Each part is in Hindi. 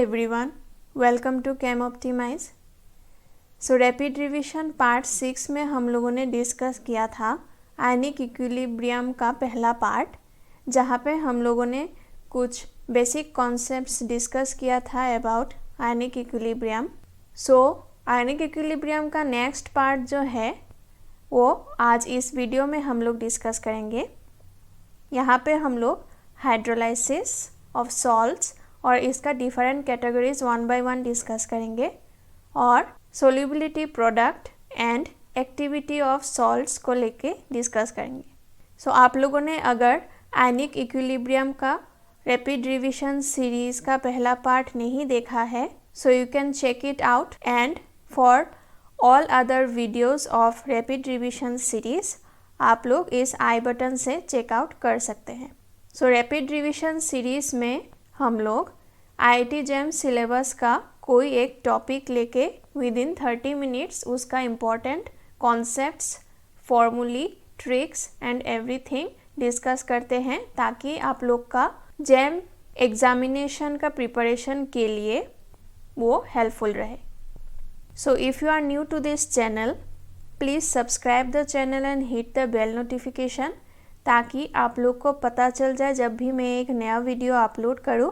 everyone, welcome to Chem Optimize। So rapid revision part 6 में हम लोगों ने डिस्कस किया था आयनिक इक्विलिब्रियम का पहला पार्ट, जहाँ पे हम लोगों ने कुछ बेसिक कॉन्सेप्ट्स डिस्कस किया था about ionic equilibrium. So ionic equilibrium का नेक्स्ट पार्ट जो है वो आज इस वीडियो में हम लोग डिस्कस करेंगे। यहाँ पे हम लोग हाइड्रोलाइसिस ऑफ सॉल्ट्स और इसका different categories one by one discuss करेंगे और solubility product and activity of salts को लेके डिस्कस करेंगे। सो आप लोगों ने अगर आयनिक इक्विलिब्रियम का रैपिड रिवीजन सीरीज़ का पहला पार्ट नहीं देखा है, so you can check it out, and for all other videos of rapid revision series आप लोग इस आई बटन से चेकआउट कर सकते हैं। सो रैपिड रिवीजन सीरीज़ में हम लोग IIT जेम सिलेबस का कोई एक टॉपिक लेके विद इन 30 मिनट्स उसका important concepts, formulae, tricks and everything discuss करते हैं, ताकि आप लोग का जेम एग्जामिनेशन का प्रिपरेशन के लिए वो हेल्पफुल रहे। So if you are new to this channel, please subscribe the channel and hit the bell notification, ताकि आप लोग को पता चल जाए जब भी मैं एक नया वीडियो अपलोड करूँ।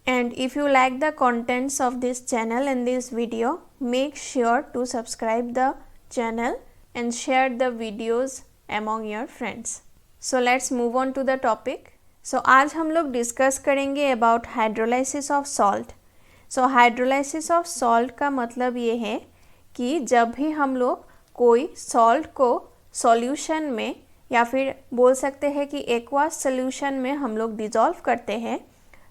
And if you like the contents of this channel and this video, make sure to subscribe the channel and share the videos among your friends. So let's move on to the topic. So आज हम लोग डिस्कस करेंगे about hydrolysis of salt. So hydrolysis of salt का मतलब ये है कि जब भी हम लोग कोई सॉल्ट को सॉल्यूशन में या फिर बोल सकते हैं कि एक्वास सोल्यूशन में हम लोग डिज़ोल्व करते हैं,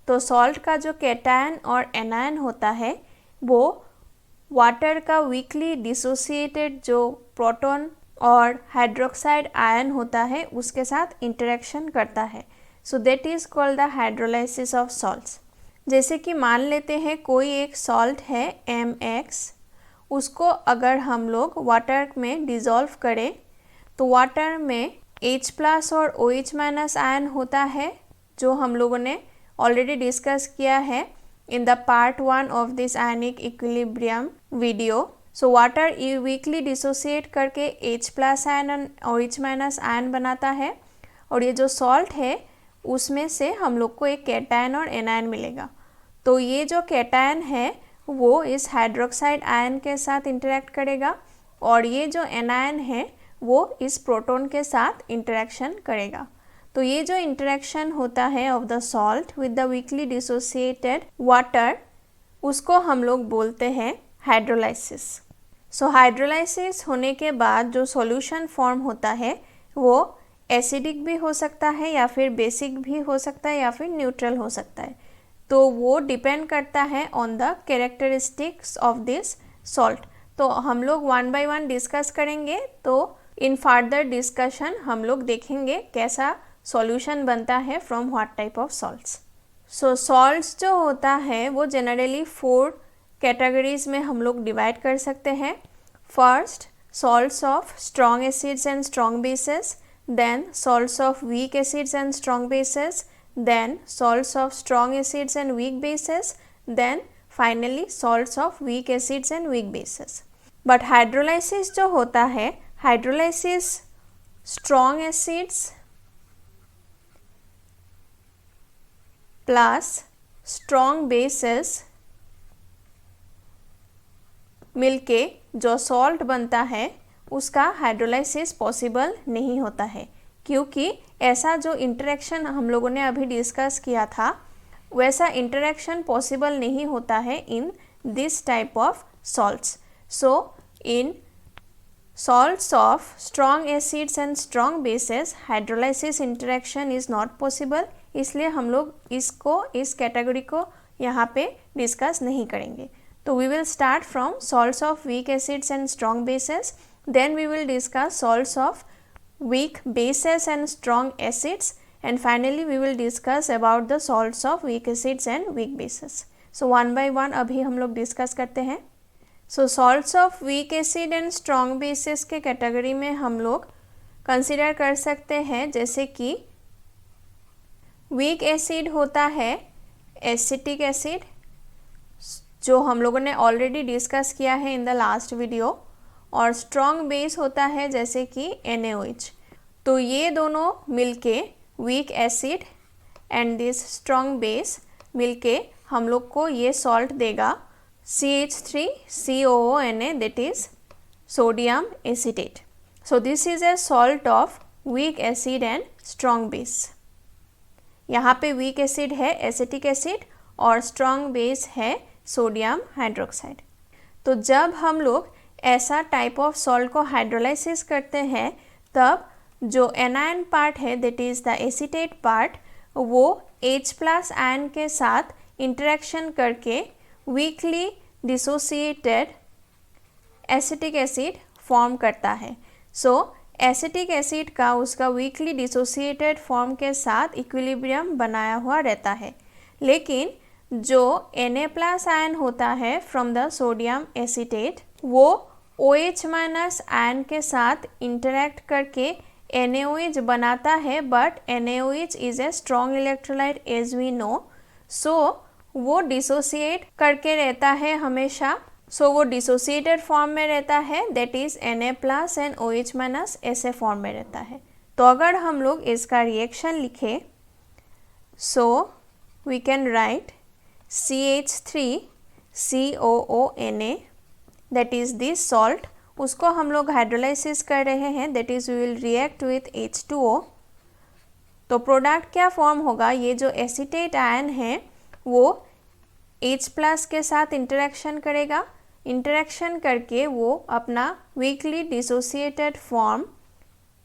तो सॉल्ट का जो कैटायन और एनायन होता है वो वाटर का वीकली डिसोसिएटेड जो प्रोटॉन और हाइड्रोक्साइड आयन होता है उसके साथ इंटरेक्शन करता है। So that is called the hydrolysis of salts. जैसे कि मान लेते हैं कोई एक सॉल्ट है MX, उसको अगर हम लोग वाटर में डिज़ोल्व करें तो वाटर में H+ और OH- आयन होता है, जो हम लोगों ने ऑलरेडी डिस्कस किया है in the part 1 of this ionic equilibrium video. So water weekly dissociate करके H+ आयन और OH- आयन बनाता है, और ये जो सॉल्ट है उसमें से हम लोग को एक कैटायन और एनायन मिलेगा। तो ये जो कैटायन है वो इस हाइड्रोक्साइड आयन के साथ इंटरेक्ट करेगा, और ये जो एनायन है वो इस प्रोटॉन के साथ इंटरेक्शन करेगा। तो ये जो इंटरेक्शन होता है of the salt with the weekly dissociated water, उसको हम लोग बोलते हैं हाइड्रोलाइसिस। सो हाइड्रोलाइसिस होने के बाद जो सॉल्यूशन फॉर्म होता है वो एसिडिक भी हो सकता है, या फिर बेसिक भी हो सकता है, या फिर न्यूट्रल हो सकता है। तो वो डिपेंड करता है on the characteristics of this salt. तो हम लोग वन बाय वन डिस्कस करेंगे। तो इन फर्दर डिस्कशन हम लोग देखेंगे कैसा सॉल्यूशन बनता है from what type of salts. So salts जो होता है वो जनरली 4 कैटेगरीज में हम लोग डिवाइड कर सकते हैं। First, salts of strong acids and strong bases, then salts of weak acids and strong bases, then salts of strong acids and weak bases, then finally salts of weak acids and weak bases. But hydrolysis जो होता है, hydrolysis strong acids plus strong bases मिलके जो सॉल्ट बनता है उसका हाइड्रोलाइसिस पॉसिबल नहीं होता है, क्योंकि ऐसा जो इंटरेक्शन हम लोगों ने अभी डिस्कस किया था वैसा इंटरेक्शन पॉसिबल नहीं होता है in this type of salts. So in salts of strong acids and strong bases hydrolysis interaction is not possible, इसलिए हम लोग इस कैटेगरी को यहाँ पे डिस्कस नहीं करेंगे। तो we will start from salts of weak acids and strong bases, then we will discuss salts of weak bases and strong acids, and finally we will discuss about the salts of weak acids and weak bases. So one by one अभी हम लोग डिस्कस करते हैं। So salts of weak acid and strong bases के कैटेगरी में हम लोग कंसिडर कर सकते हैं, जैसे कि वीक एसिड होता है एसिटिक एसिड, जो हम लोगों ने ऑलरेडी डिस्कस किया है इन द लास्ट वीडियो, और स्ट्रॉन्ग बेस होता है जैसे कि NaOH। तो ये दोनों मिलके weak acid and this strong base मिलके हम लोग को ये सॉल्ट देगा CH3COONA, that is sodium acetate. So this is a salt of weak acid and strong base. यहाँ पे वीक एसिड है एसिटिक एसिड और स्ट्रॉन्ग बेस है सोडियम हाइड्रोक्साइड। तो जब हम लोग ऐसा टाइप ऑफ सॉल्ट को हाइड्रोलाइसिस करते हैं तब जो एनायन पार्ट है that is the acetate part, वो H+ आयन के साथ इंटरेक्शन करके weekly dissociated acetic acid form करता है। सो एसिटिक एसिड का उसका वीकली डिसोसिएटेड फॉर्म के साथ इक्विलिब्रियम बनाया हुआ रहता है, लेकिन जो Na+ आयन होता है फ्रॉम द सोडियम एसीटेट वो OH- आयन के साथ इंटरेक्ट करके NaOH बनाता है, but NaOH is a strong electrolyte as we know. So वो डिसोसिएट करके रहता है हमेशा। सो वो डिसोसिएटेड फॉर्म में रहता है, that is Na+ and OH- ऐसे फॉर्म में रहता है। तो अगर हम लोग इसका रिएक्शन लिखें, so we can write CH3COONA, that is this salt. उसको हम लोग हाइड्रोलाइसिस कर रहे हैं, that is we will react with H2O। तो प्रोडक्ट क्या फॉर्म होगा, ये जो एसीटेट आयन है वो H+ के साथ इंटरेक्शन करेगा, इंटरेक्शन करके वो अपना weekly dissociated form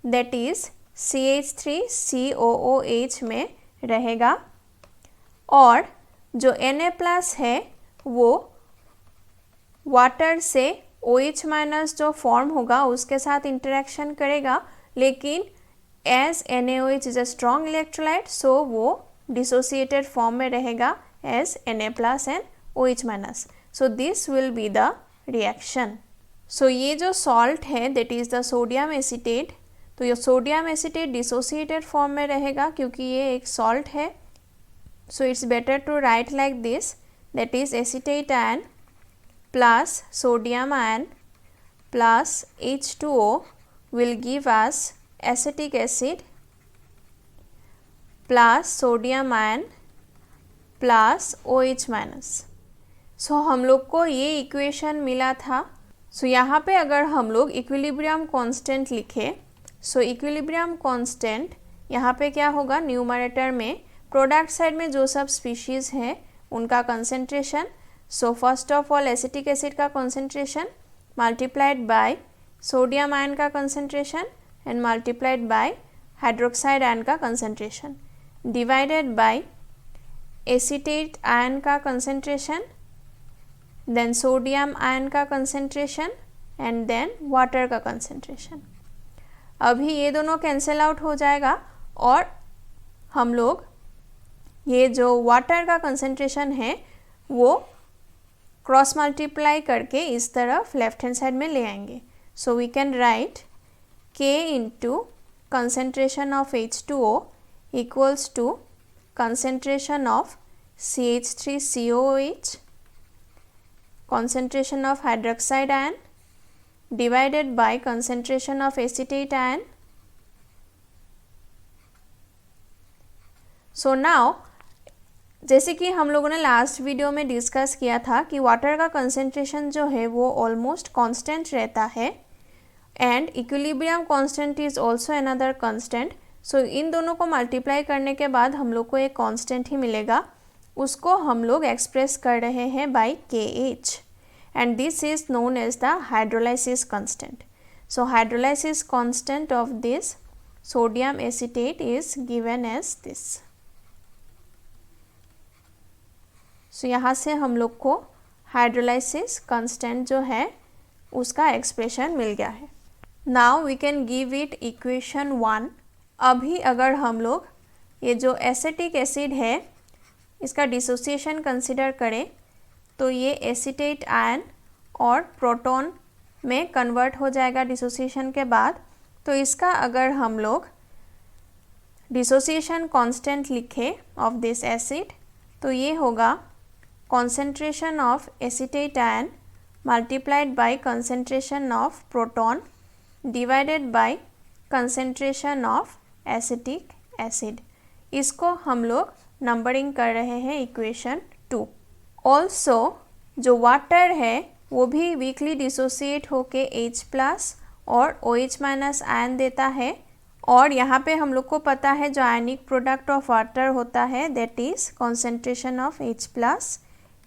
that is CH3COOH में रहेगा, और जो Na+ है वो वाटर से OH- जो फॉर्म होगा उसके साथ इंटरेक्शन करेगा, लेकिन as NaOH is a strong electrolyte so वो डिसोसिएटेड फॉर्म में रहेगा as Na+ and OH-। So this will be the reaction. So ये जो सॉल्ट है that is the sodium acetate, तो ये सोडियम एसीटेट डिसोसिएटेड फॉर्म में रहेगा क्योंकि ये एक सॉल्ट है। So it's better to write like this, that is acetate ion plus sodium ion plus H2O will give us acetic acid plus sodium ion plus OH-। सो हम लोग को ये इक्वेशन मिला था। सो यहाँ पे अगर हम लोग इक्विलिब्रियम कांस्टेंट लिखें, सो इक्विलिब्रियम कांस्टेंट यहाँ पे क्या होगा, न्यूमरेटर में प्रोडक्ट साइड में जो सब स्पीशीज़ हैं उनका concentration. So first of all acetic acid का concentration multiplied by sodium ion का concentration and multiplied by hydroxide ion का concentration divided by acetate ion का कंसेंट्रेशन, देन सोडियम आयन का कंसेंट्रेशन एंड देन वाटर का कंसेंट्रेशन। अभी ये दोनों कैंसिल आउट हो जाएगा और हम लोग ये जो वाटर का कंसेंट्रेशन है वो क्रॉस मल्टीप्लाई करके इस तरफ लेफ्ट हैंड साइड में ले आएंगे। So we can write K into concentration of H2O equals to concentration of CH3COOH, concentration of hydroxide ion divided by concentration of acetate ion. So now जैसे कि हम लोगों ने लास्ट वीडियो में डिस्कस किया था कि वाटर का कंसेंट्रेशन जो है वो ऑलमोस्ट कांस्टेंट रहता है and equilibrium constant is also another constant. So इन दोनों को मल्टीप्लाई करने के बाद हम लोग को एक कांस्टेंट ही मिलेगा, उसको हम लोग एक्सप्रेस कर रहे हैं by KH and this is known as the hydrolysis constant. So hydrolysis constant of this sodium acetate is given as this. So यहाँ से हम लोग को हाइड्रोलाइसिस कांस्टेंट जो है उसका एक्सप्रेशन मिल गया है। Now we can give it equation 1। अभी अगर हम लोग ये जो एसिटिक एसिड है इसका डिसोसिएशन कंसिडर करें तो ये एसीटेट आयन और प्रोटॉन में कन्वर्ट हो जाएगा डिसोसिएशन के बाद। तो इसका अगर हम लोग डिसोसिएशन कांस्टेंट लिखें ऑफ दिस एसिड तो ये होगा concentration of acetate ion multiplied by concentration of proton divided by concentration of acetic acid. इसको हम लोग नंबरिंग कर रहे हैं इक्वेशन 2. ऑल्सो जो वाटर है वो भी वीकली डिसोसिएट होके H प्लस और OH माइनस आयन देता है, और यहाँ पे हम लोग को पता है जो आयनिक प्रोडक्ट ऑफ वाटर होता है that is concentration of H plus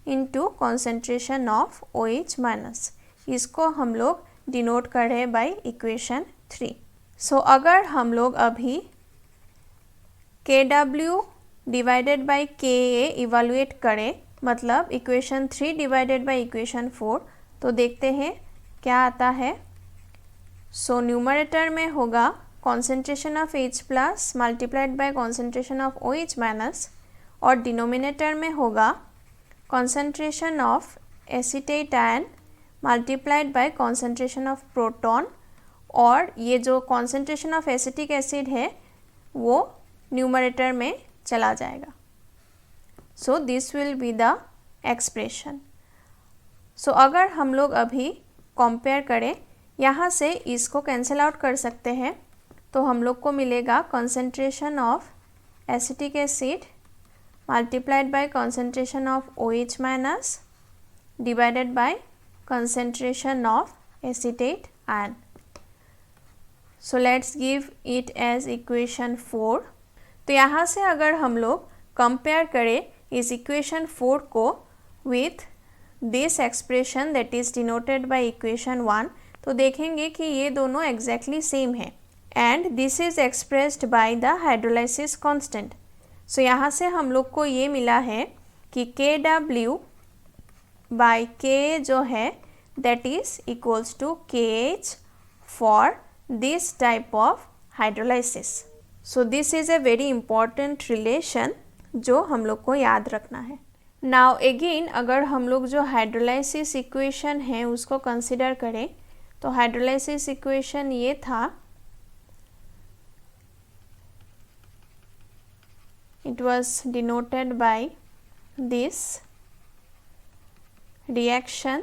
into concentration of OH minus. इसको हम लोग डिनोट कर रहे हैं बाई इक्वेशन 3. सो अगर हम लोग अभी KW divided by KA evaluate करें, मतलब इक्वेशन 3 डिवाइडेड बाई इक्वेशन 4, तो देखते हैं क्या आता है. सो न्यूमरेटर में होगा concentration of H plus multiplied by concentration of OH minus, और डिनोमिनेटर में होगा concentration of acetate ion multiplied by concentration of proton, और ये जो कॉन्सेंट्रेशन ऑफ एसिटिक एसिड है वो न्यूमरेटर में चला जाएगा. So this will be the expression. So अगर हम लोग अभी कंपेयर करें, यहाँ से इसको कैंसिल आउट कर सकते हैं, तो हम लोग को मिलेगा concentration of acetic acid multiplied by concentration of OH minus divided by concentration of acetate ion. So let's give it as equation 4. तो यहाँ से अगर हम लोग कंपेयर करें इस इक्वेशन 4 को with this expression that is denoted by equation 1, तो देखेंगे कि ये दोनों एग्जैक्टली सेम है, and this is expressed by the hydrolysis constant. So यहाँ से हम लोग को ये मिला है कि KW बाय K जो है that is equals to KH for this type of hydrolysis. So this is a very important relation जो हम लोग को याद रखना है. नाउ अगेन अगर हम लोग जो हाइड्रोलाइसिस इक्वेशन है उसको कंसिडर करें, तो हाइड्रोलाइसिस इक्वेशन ये था, it was denoted by this reaction.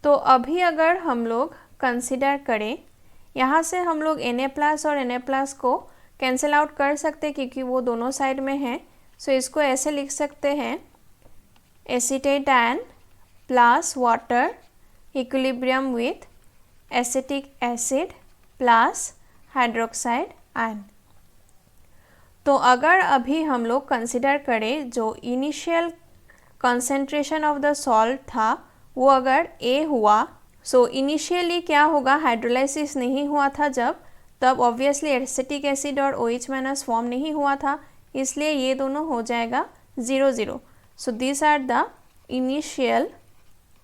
तो अभी अगर हम लोग कंसिडर करें, यहाँ से हम लोग Na+ और Na+ को कैंसिल आउट कर सकते हैं क्योंकि वो दोनों साइड में हैं. सो इसको ऐसे लिख सकते हैं, acetate ion plus water equilibrium with acetic acid plus hydroxide ion. तो अगर अभी हम लोग कंसिडर करें जो initial concentration of the salt था वो अगर A हुआ, सो इनिशियली क्या होगा, हाइड्रोलाइसिस नहीं हुआ था जब, तब ऑब्वियसली एसिटिक एसिड और OH माइनस फॉर्म नहीं हुआ था, इसलिए ये दोनों हो जाएगा 0 0. So this are the initial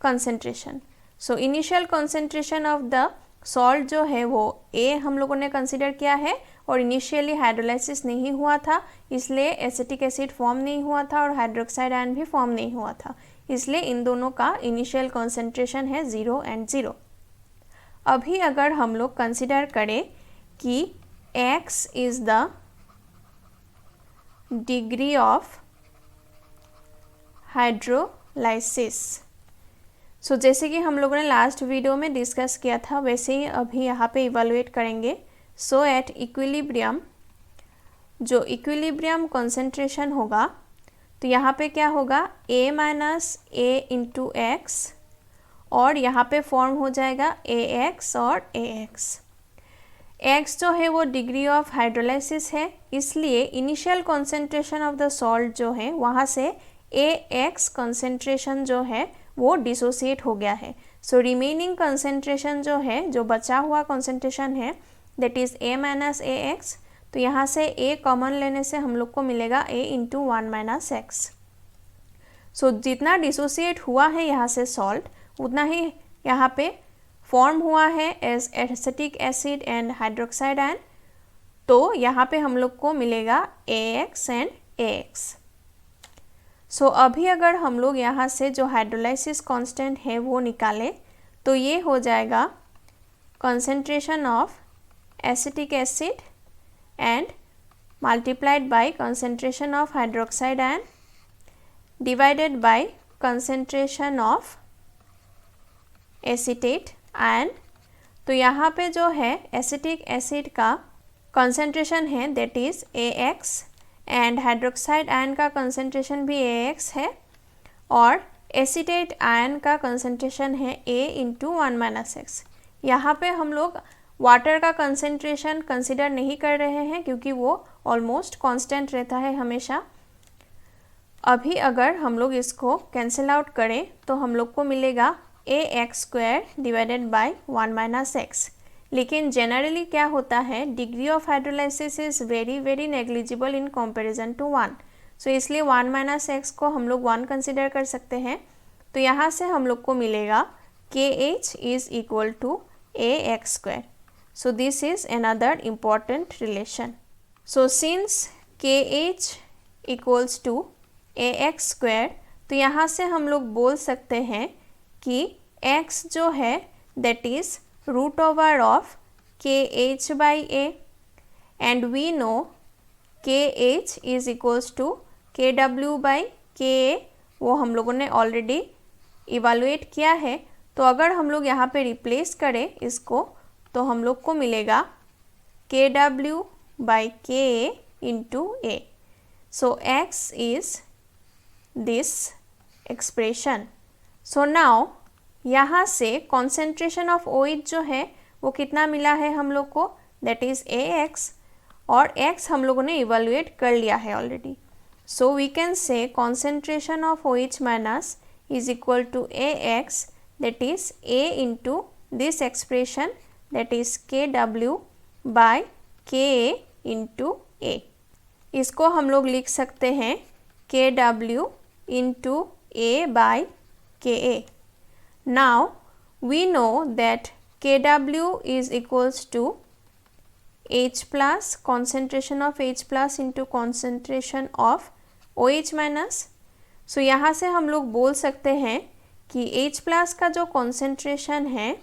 concentration. So initial concentration of the salt जो है वो A हम लोगों ने कंसिडर किया है, और इनिशियली हाइड्रोलाइसिस नहीं हुआ था इसलिए एसिटिक एसिड फॉर्म नहीं हुआ था और हाइड्रोक्साइड आयन भी फॉर्म नहीं हुआ था, इसलिए इन दोनों का इनिशियल कंसेंट्रेशन है 0 and 0. अभी अगर हम लोग कंसिडर करें कि X is the degree of hydrolysis. So जैसे कि हम लोगों ने लास्ट वीडियो में डिस्कस किया था वैसे ही अभी यहाँ पे इवेलुएट करेंगे. सो एट इक्विलिब्रियम, जो इक्विलिब्रियम कंसेंट्रेशन होगा, तो यहाँ पे क्या होगा, A minus A into x, और यहाँ पे फॉर्म हो जाएगा AX और AX. X जो है वो डिग्री ऑफ हाइड्रोलाइसिस है, इसलिए initial concentration of the salt जो है वहाँ से AX कंसेंट्रेशन जो है वो डिसोसिएट हो गया है. सो रिमेनिंग कंसेंट्रेशन जो है, जो बचा हुआ कंसेंट्रेशन है that is A minus AX. तो यहाँ से A कॉमन लेने से हम लोग को मिलेगा A इंटू 1 माइनस एक्स. सो जितना डिसोसिएट हुआ है यहाँ से सॉल्ट, उतना ही यहाँ पे फॉर्म हुआ है as acetic acid and hydroxide ion. तो यहाँ पे हम लोग को मिलेगा AX एंड AX. सो अभी अगर हम लोग यहाँ से जो हाइड्रोलाइसिस कांस्टेंट है वो निकालें, तो ये हो जाएगा concentration of acetic acid and multiplied by concentration of hydroxide ion divided by concentration of acetate ion। तो यहाँ पे जो है एसिटिक एसिड का कंसंट्रेशन है that is AX and hydroxide ion का कंसंट्रेशन भी AX है और एसिटेट आयन का कंसंट्रेशन है A इंटू 1-X। यहाँ पे हम लोग वाटर का कंसंट्रेशन कंसिडर नहीं कर रहे हैं क्योंकि वो ऑलमोस्ट कांस्टेंट रहता है हमेशा। अभी अगर हम लोग इसको कैंसिल आउट करें तो हम लोग को मिलेगा AX² डिवाइडेड बाय 1-X। लेकिन जनरली क्या होता है, degree of hydrolysis is very negligible in comparison to 1। सो इसलिए 1-X को हम लोग 1 कंसिडर कर सकते हैं। तो यहाँ से हम लोग को मिलेगा KH is equal to AX²। So this is another important relation. So since KH equals to AX², तो यहाँ से हम लोग बोल सकते हैं कि X जो है that is root over of KH by A and we know KH is equals to KW by KA। वो हम लोगों ने ऑलरेडी इवेलुएट किया है। तो अगर हम लोग यहाँ पे रिप्लेस करें इसको तो हम लोग को मिलेगा KW by KA into A। So X is this expression। So now यहाँ से concentration of OH जो है वो कितना मिला है हम लोग को, that is AX, और X हम लोगों ने इवेलुएट कर लिया है already. So we can say concentration of OH minus is equal to AX, that is A into this expression that is KW by KA into A। इसको हम लोग लिख सकते हैं KW into A by KA। Now we know that KW is equals to H plus, concentration of H plus into concentration of OH minus। So यहाँ से हम लोग बोल सकते हैं कि H plus का जो concentration है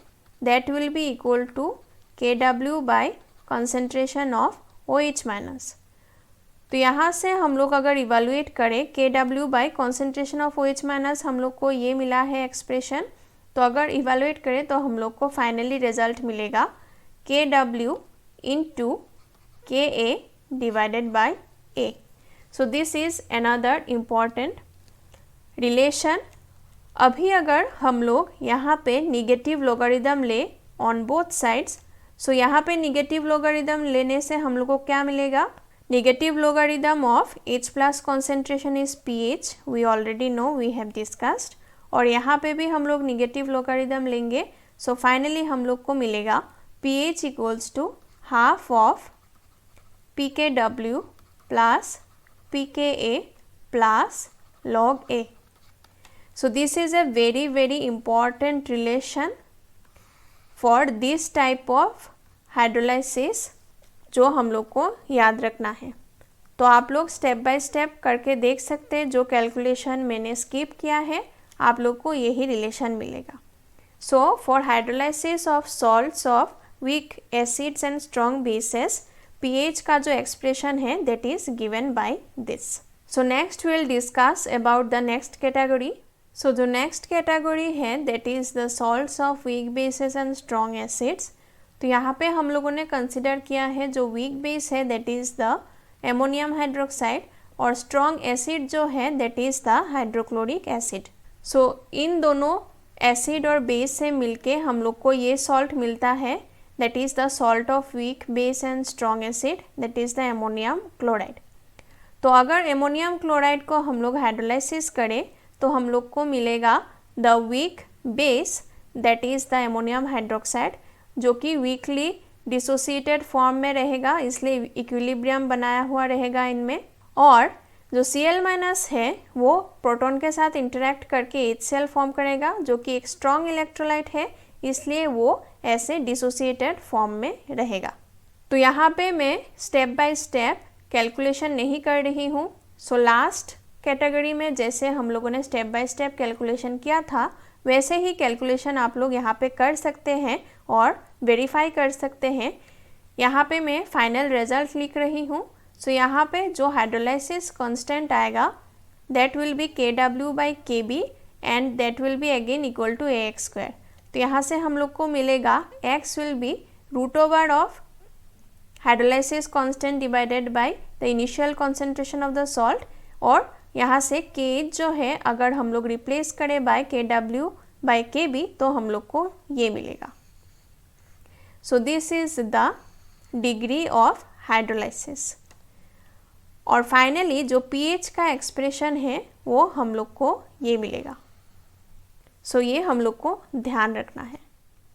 that will be equal to KW by concentration of OH minus। तो यहाँ से हम लोग अगर इवेलुएट करें KW by concentration of OH minus, हम लोग को ये मिला है एक्सप्रेशन। तो अगर इवेलुएट करें तो हम लोग को फाइनली रिजल्ट मिलेगा KW into KA divided by A। So this is another important relation। अभी अगर हम लोग यहाँ पे निगेटिव लोगारिदम ले ऑन बोथ साइड्स, सो यहाँ पे निगेटिव लोगारिदम लेने से हम लोग को क्या मिलेगा, negative logarithm of H plus concentration is PH, we already know, we have discussed. और यहाँ पे भी हम लोग निगेटिव लोगारिदम लेंगे। सो फाइनली हम लोग को मिलेगा PH equals to half of PKW plus PKA plus log A। So this is a very important relation for this type of hydrolysis जो हम लोग को याद रखना है। तो आप लोग स्टेप बाय स्टेप करके देख सकते हैं, जो कैलकुलेशन मैंने स्किप किया है आप लोग को यही रिलेशन मिलेगा। So for hydrolysis of salts of weak acids and strong bases, pH का जो एक्सप्रेशन है that is given by this. So next will discuss about the next category. So जो नेक्स्ट कैटेगरी है that is the salts of weak bases and strong acids. तो यहाँ पे हम लोगों ने कंसिडर किया है जो वीक बेस है that is the ammonium hydroxide और स्ट्रॉन्ग एसिड जो है that is the hydrochloric acid. So इन दोनों एसिड और बेस से मिलके हम लोग को ये सॉल्ट मिलता है that is the salt of weak base and strong acid that is the ammonium chloride. तो अगर एमोनियम क्लोराइड को हम लोग हाइड्रोलाइसिस करें तो हम लोग को मिलेगा the weak base that is the ammonium hydroxide, जो कि वीकली डिसोसिएटेड फॉर्म में रहेगा, इसलिए इक्विलिब्रियम बनाया हुआ रहेगा इनमें। और जो Cl- है वो प्रोटॉन के साथ इंटरेक्ट करके HCl फॉर्म करेगा, जो कि एक स्ट्रॉन्ग इलेक्ट्रोलाइट है, इसलिए वो ऐसे डिसोसिएटेड फॉर्म में रहेगा। तो यहाँ पे मैं स्टेप बाय स्टेप कैलकुलेशन नहीं कर रही हूँ। सो लास्ट कैटेगरी में जैसे हम लोगों ने स्टेप बाय स्टेप कैलकुलेशन किया था वैसे ही कैलकुलेशन आप लोग यहाँ पे कर सकते हैं और वेरीफाई कर सकते हैं। यहाँ पे मैं फाइनल रिजल्ट लिख रही हूँ। सो यहाँ पे जो हाइड्रोलाइसिस कांस्टेंट आएगा that will be Kw/Kb and that will be again equal to Ax²। तो यहाँ से हम लोग को मिलेगा x will be √ of hydrolysis constant divided by the initial concentration of the salt, और यहाँ से Kh जो है अगर हम लोग रिप्लेस करें बाय Kw/Kb तो हम लोग को ये मिलेगा। So this is the degree of hydrolysis. और फाइनली जो pH का एक्सप्रेशन है वो हम लोग को ये मिलेगा। सो ये हम लोग को ध्यान रखना है।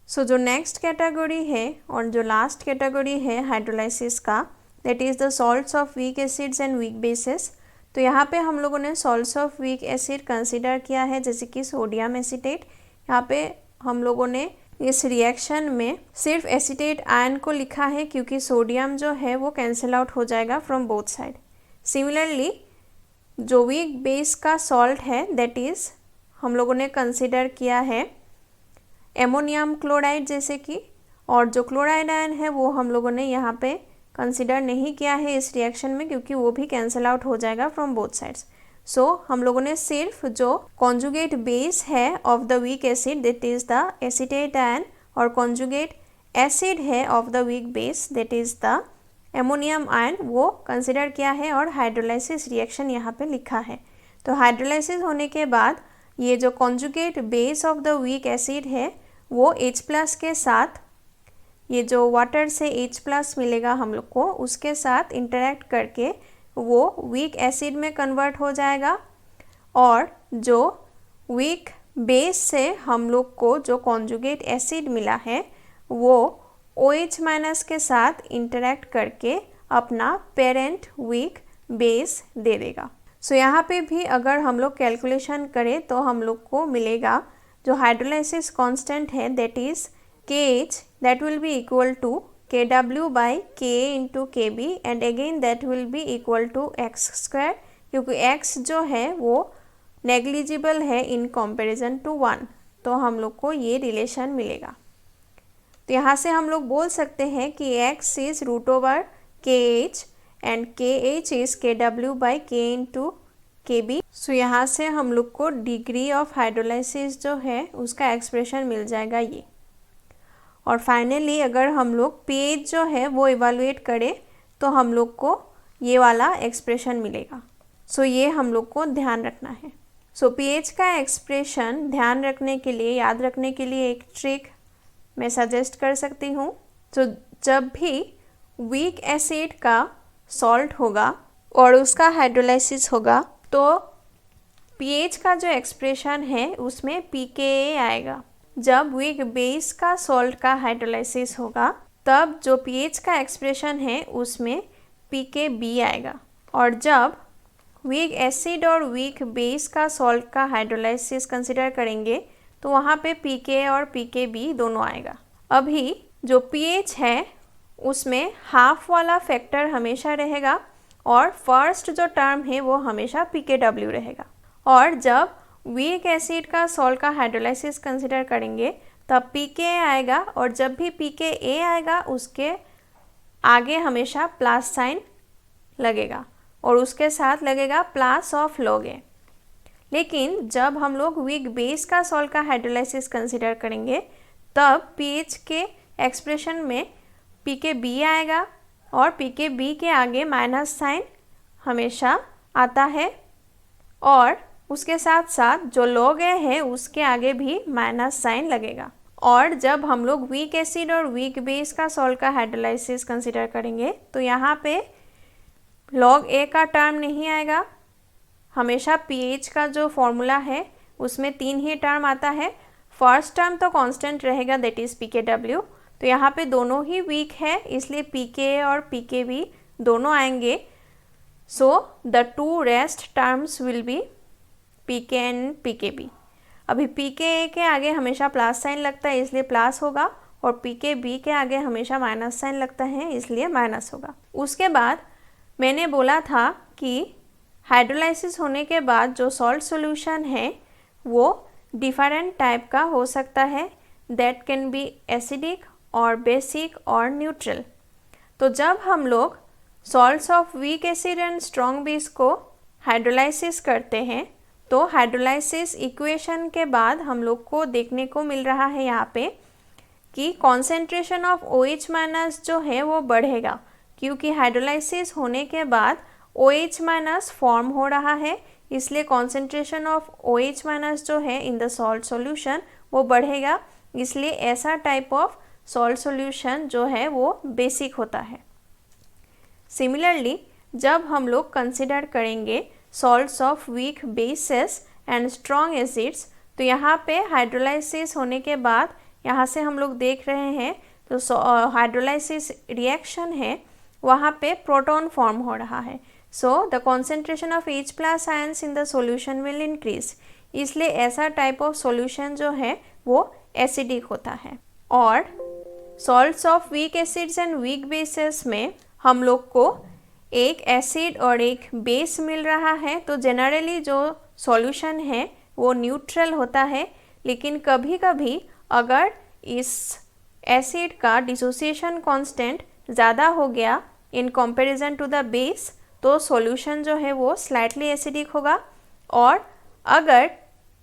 सो जो नेक्स्ट कैटेगरी है और जो लास्ट कैटेगरी है हाइड्रोलाइसिस का, that is the salts of weak acids and weak bases. तो यहाँ पे हम लोगों ने salts of weak acid consider किया है, जैसे कि सोडियम एसीटेट। यहाँ पे हम लोगों ने इस रिएक्शन में सिर्फ एसीटेट आयन को लिखा है क्योंकि सोडियम जो है वो कैंसिल आउट हो जाएगा फ्रॉम बोथ साइड। सिमिलरली जो वीक बेस का सॉल्ट है दैट इज़ हम लोगों ने कंसीडर किया है एमोनियम क्लोराइड जैसे कि, और जो क्लोराइड आयन है वो हम लोगों ने यहाँ पे कंसीडर नहीं किया है इस रिएक्शन में क्योंकि वो भी कैंसिल आउट हो जाएगा फ्रॉम बोथ साइड्स। सो हम लोगों ने सिर्फ जो कॉन्जुगेट बेस है of the weak acid that is the acetate ion, और कॉन्जुगेट एसिड है of the weak base that is the ammonium ion, वो कंसीडर किया है और हाइड्रोलाइसिस रिएक्शन यहाँ पे लिखा है। तो हाइड्रोलाइसिस होने के बाद ये जो conjugate base of the weak acid है वो H+ के साथ, ये जो वाटर से H+ मिलेगा हम लोग को, उसके साथ इंटरेक्ट करके वो वीक एसिड में कन्वर्ट हो जाएगा, और जो वीक बेस से हम लोग को जो कॉन्जुगेट एसिड मिला है वो OH- के साथ इंटरेक्ट करके अपना पेरेंट वीक बेस दे देगा। सो यहाँ पे भी अगर हम लोग कैलकुलेशन करें तो हम लोग को मिलेगा जो हाइड्रोलाइसिस कांस्टेंट है that is KH that will be equal to Kw/Ka into Kb and again that will be equal to x², क्योंकि x जो है वो नेग्लिजिबल है इन कंपैरिजन टू 1, तो हम लोग को ये रिलेशन मिलेगा। तो यहाँ से हम लोग बोल सकते हैं कि x is √KH and KH is Kw/K into Kb। सो यहाँ से हम लोग को डिग्री ऑफ हाइड्रोलाइसिस जो है उसका एक्सप्रेशन मिल जाएगा ये। और फाइनली अगर हम लोग pH जो है वो इवैल्यूएट करें तो हम लोग को ये वाला एक्सप्रेशन मिलेगा। सो ये हम लोग को ध्यान रखना है। सो pH का एक्सप्रेशन ध्यान रखने के लिए, याद रखने के लिए एक ट्रिक मैं सजेस्ट कर सकती हूँ। तो जब भी वीक एसिड का सॉल्ट होगा और उसका हाइड्रोलाइसिस होगा तो pH का जो एक्सप्रेशन है उसमें pKa आएगा। जब वीक बेस का सॉल्ट का हाइड्रोलाइसिस होगा तब जो pH का एक्सप्रेशन है उसमें pKb आएगा, और जब वीक एसिड और वीक बेस का सॉल्ट का हाइड्रोलाइसिस कंसिडर करेंगे तो वहाँ पे pK और pKb दोनों आएगा। अभी जो pH है उसमें हाफ वाला फैक्टर हमेशा रहेगा और फर्स्ट जो टर्म है वो हमेशा pKw रहेगा। और जब वीक एसिड का सॉल्ट का हाइड्रोलाइसिस कंसिडर करेंगे तब pKa आएगा, और जब भी pKa आएगा उसके आगे हमेशा प्लस साइन लगेगा और उसके साथ लगेगा प्लस ऑफ log A। लेकिन जब हम लोग वीक बेस का सॉल्ट का हाइड्रोलाइसिस कंसिडर करेंगे तब pH के एक्सप्रेशन में pKb आएगा और pKb के आगे माइनस साइन हमेशा आता है, और उसके साथ साथ जो log A है उसके आगे भी माइनस साइन लगेगा। और जब हम लोग वीक एसिड और वीक बेस का सॉल्ट का हाइड्रोलाइसिस कंसिडर करेंगे तो यहाँ पे log A का टर्म नहीं आएगा। हमेशा pH का जो फॉर्मूला है उसमें 3 ही टर्म आता है। फर्स्ट टर्म तो कांस्टेंट रहेगा दैट इज़ pKw, तो यहाँ पे दोनों ही वीक है इसलिए pKa और pKb दोनों आएंगे। So the two rest terms will be pK and pKb। अभी pKa के आगे हमेशा प्लस साइन लगता है इसलिए प्लस होगा, और pKb के आगे हमेशा माइनस साइन लगता है इसलिए माइनस होगा। उसके बाद मैंने बोला था कि हाइड्रोलाइसिस होने के बाद जो सॉल्ट सॉल्यूशन है वो डिफरेंट टाइप का हो सकता है, दैट कैन बी एसिडिक और बेसिक और न्यूट्रल। तो जब हम लोग salts of weak acid and strong base को हाइड्रोलाइसिस करते हैं, तो हाइड्रोलाइसिस इक्वेशन के बाद हम लोग को देखने को मिल रहा है यहाँ पे कि कॉन्सेंट्रेशन ऑफ OH माइनस जो है वो बढ़ेगा, क्योंकि हाइड्रोलाइसिस होने के बाद OH माइनस फॉर्म हो रहा है, इसलिए कॉन्सेंट्रेशन ऑफ OH माइनस जो है इन द सॉल्ट सॉल्यूशन वो बढ़ेगा, इसलिए ऐसा टाइप ऑफ सॉल्ट सॉल्यूशन जो है वो बेसिक होता है। सिमिलरली जब हम लोग कंसिडर करेंगे salts of weak bases and strong acids, तो यहाँ पे हाइड्रोलाइसिस होने के बाद यहाँ से हम लोग देख रहे हैं तो हाइड्रोलाइसिस रिएक्शन है, वहाँ पे प्रोटॉन फॉर्म हो रहा है, so the concentration of H plus ions in the solution will increase, इसलिए ऐसा टाइप ऑफ सॉल्यूशन जो है वो एसिडिक होता है। और salts of weak acids and weak bases में हम लोग को एक एसिड और एक बेस मिल रहा है, तो जनरली जो सॉल्यूशन है वो न्यूट्रल होता है, लेकिन कभी कभी अगर इस एसिड का डिसोसिएशन कांस्टेंट ज़्यादा हो गया in comparison to the base, तो सॉल्यूशन जो है वो स्लाइटली एसिडिक होगा। और अगर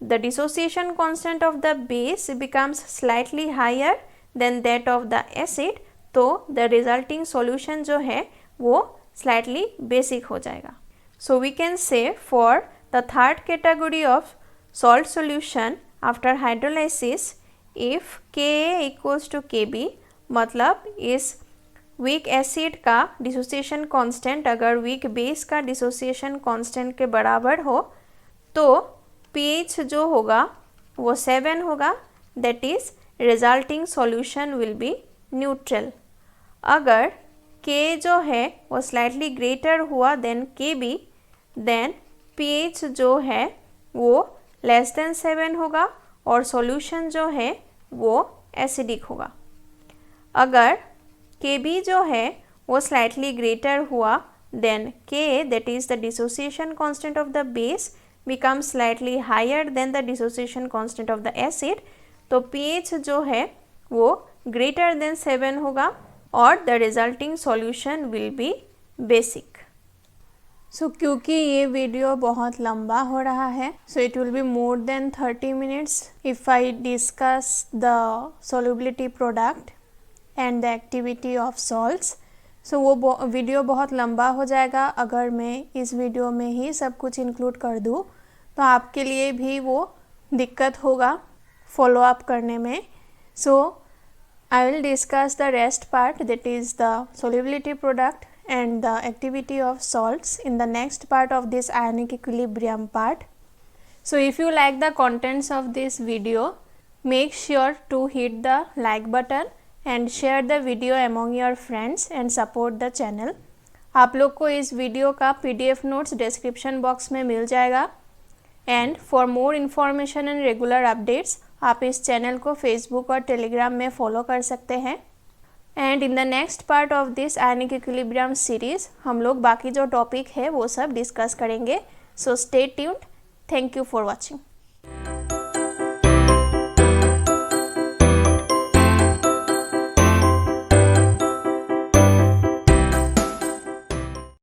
the dissociation constant of the base becomes slightly higher than that of the acid, तो द रिजल्टिंग सॉल्यूशन जो है वो स्लाइटली बेसिक हो जाएगा। So we can say for the third category of salt solution after hydrolysis, if Ka equals to Kb, मतलब इस वीक एसिड का डिसोसिएशन कांस्टेंट अगर वीक बेस का डिसोसिएशन कांस्टेंट के बराबर हो, तो pH जो होगा वो 7 होगा, that is resulting solution will be neutral. अगर K जो है वो स्लाइटली ग्रेटर हुआ देन Kb, देन pH जो है वो लेस देन 7 होगा और सॉल्यूशन जो है वो एसिडिक होगा। अगर Kb जो है वो स्लाइटली ग्रेटर हुआ then Ka, that is the dissociation constant of the base becomes slightly higher than the dissociation constant of the acid, तो pH जो है वो greater than 7 होगा और the resulting solution will be basic। सो क्योंकि ये वीडियो बहुत लंबा हो रहा है, so it will be more than 30 minutes if I discuss the solubility product and the activity of salts. So वो वीडियो बहुत लंबा हो जाएगा अगर मैं इस वीडियो में ही सब कुछ इंक्लूड कर दूँ, तो आपके लिए भी वो दिक्कत होगा फॉलो अप करने में। So I will discuss the rest part, that is the solubility product and the activity of salts in the next part of this ionic equilibrium part. So if you like the contents of this video, make sure to hit the like button and share the video among your friends and support the channel. आप लोग को इस वीडियो का PDF नोट्स डिस्क्रिप्शन बॉक्स में मिल जाएगा। And for more information and regular updates आप इस चैनल को फेसबुक और टेलीग्राम में फॉलो कर सकते हैं। And in the next part of this ionic equilibrium series हम लोग बाकी जो टॉपिक है वो सब डिस्कस करेंगे। So stay tuned. Thank you for watching.